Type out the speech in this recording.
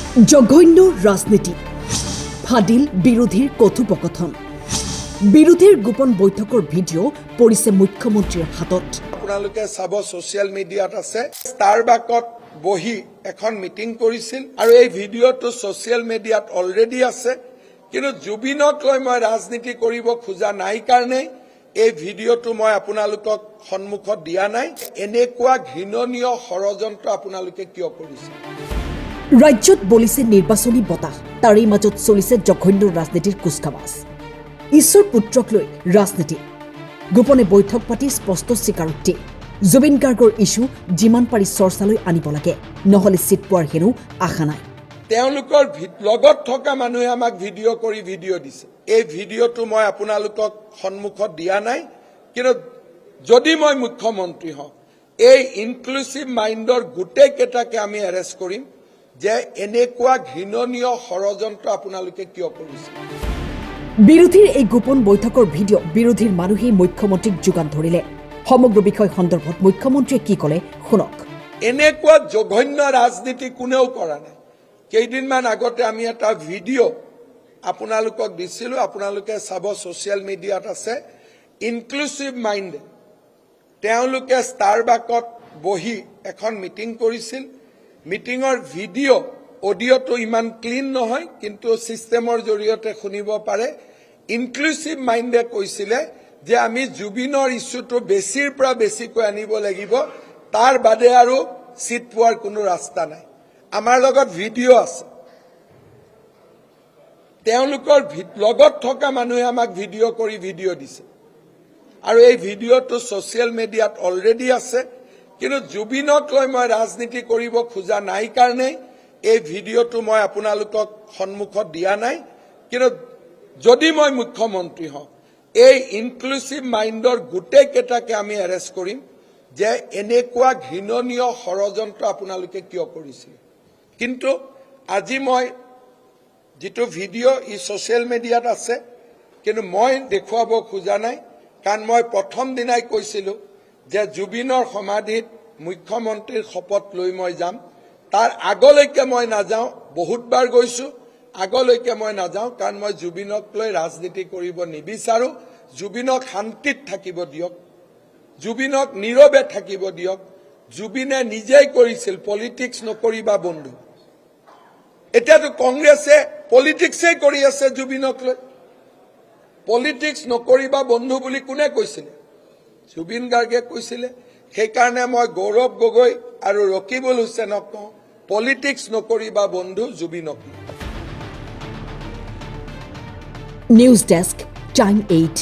জঘন্য ৰাজনীতি ফাদিল বিৰোধীৰ কথোপকথন বিৰোধীৰ গোপন বৈঠকৰ ভিডিঅ' পৰিছে মুখ্যমন্ত্ৰীৰ হাতত। আপোনালোকে চাব ছ'চিয়েল মিডিয়াত আছে ষ্টাৰবাকত বহি এখন মিটিং কৰিছিল আৰু এই ভিডিঅ'টো ছ'চিয়েল মিডিয়াত অলৰেডি আছে, কিন্তু জুবিনক লৈ মই ৰাজনীতি কৰিব খোজা নাই কাৰণে এই ভিডিঅ'টো মই আপোনালোকক সন্মুখত দিয়া নাই। এনেকুৱা ঘৃণনীয় ষড়যন্ত্ৰ আপোনালোকে কিয় কৰিছে? ৰাজ্যত বলিছে নিৰ্বাচনী বতাহ, তাৰে মাজত চলিছে জঘন্য ৰাজনীতিৰ কুচকাৱাজ। ঈশ্বৰ পুত্ৰক লৈ ৰাজনীতি, গোপনে বৈঠক পাতি স্পষ্ট স্বীকাৰোক্তি। জুবিন গাৰ্গৰ ইছ্যু যিমান পাৰি চৰ্চালৈ আনিব লাগে, নহলে চিট পোৱাৰ হেনো আশা নাই। তেওঁলোকৰ লগত থকা মানুহে আমাক ভিডিঅ' কৰি ভিডিঅ' দিছে। এই ভিডিঅ'টো মই আপোনালোকক সন্মুখত দিয়া নাই, কিন্তু যদি মই মুখ্যমন্ত্ৰী হওঁ এই ইনক্লুচিভ মাইণ্ডৰ গোটেইকেইটাকে আমি এৰেষ্ট কৰিম যে এনেকুৱা ঘৃণনীয় ষড়যন্ত্ৰ আপোনালোকে কিয় কৰিছে। বিৰোধীৰ এই গোপন বৈঠকৰ ভিডিঅ' বিৰোধীৰ মানুহেই মুখ্যমন্ত্ৰীক যোগান ধৰিলে। সমগ্ৰ বিষয় সন্দৰ্ভত মুখ্যমন্ত্ৰীয়ে কি ক'লে শুনক। এনেকুৱা জঘন্য ৰাজনীতি কোনেও কৰা নাই। কেইদিনমান আগতে আমি এটা ভিডিঅ' আপোনালোকক দিছিলোঁ, আপোনালোকে চাব ছ'চিয়েল মিডিয়াত আছে। ইনক্লুচিভ মাইণ্ডে তেওঁলোকে ষ্টাৰবাকত বহি এখন মিটিং কৰিছিল। মিটিঙৰ ভিডিঅ' অডিঅ'টো ইমান ক্লিন নহয়, কিন্তু ছিষ্টেমৰ জৰিয়তে শুনিব পাৰে। ইনক্লুচিভ মাইণ্ডে কৈছিলে যে আমি জুবিনৰ ইছ্যুটো বেছিৰ পৰা বেছিকৈ আনিব লাগিব, তাৰ বাদে আৰু চিট পোৱাৰ কোনো ৰাস্তা নাই। আমাৰ লগত ভিডিঅ' আছে, তেওঁলোকৰ লগত থকা মানুহে আমাক ভিডিঅ' কৰি ভিডিঅ' দিছে আৰু এই ভিডিঅ'টো ছ'চিয়েল মিডিয়াত অলৰেডি আছে, কিন্তু জুবিনক লৈ মই ৰাজনীতি কৰিব খোজা নাই কাৰণে এই ভিডিঅ'টো মই আপোনালোকক সন্মুখত দিয়া নাই। কিন্তু যদি মই মুখ্যমন্ত্ৰী হওঁ এই ইনক্লুচিভ মাইণ্ডৰ গোটেইকেইটাকে আমি এৰেষ্ট কৰিম যে এনেকুৱা ঘৃণনীয় ষড়যন্ত্ৰ আপোনালোকে কিয় কৰিছিল। কিন্তু আজি মই যিটো ভিডিঅ' ই ছ'চিয়েল মিডিয়াত আছে, কিন্তু মই দেখুৱাব খোজা নাই, কাৰণ মই প্ৰথম দিনাই কৈছিলোঁ যে জুবিনৰ সমাধিত মুখ্যমন্ত্ৰীৰ শপত লৈ মই যাম। তাৰ আগলৈকে মই নাযাওঁ, বহুতবাৰ গৈছোঁ, আগলৈকে মই নাযাওঁ, কাৰণ মই জুবিনক লৈ ৰাজনীতি কৰিব নিবিচাৰোঁ। জুবিনক শান্তিত থাকিব দিয়ক, জুবিনক নীৰৱে থাকিব দিয়ক। জুবিনে নিজেই কৰিছিল পলিটিক্স নকৰিবা বন্ধু। এতিয়াতো কংগ্ৰেছে পলিটিক্সেই কৰি আছে জুবিনক লৈ। পলিটিক্স নকৰিবা বন্ধু বুলি কোনে কৈছিলে? জুবিন গাৰ্গে কৈছিলে। সেইকাৰণে মই গৌৰৱ গগৈ আৰু ৰকিবুল হুছেইনক কওঁ, পলিটিক্স নকৰিবা বন্ধু জুবিনক। News desk, time 8।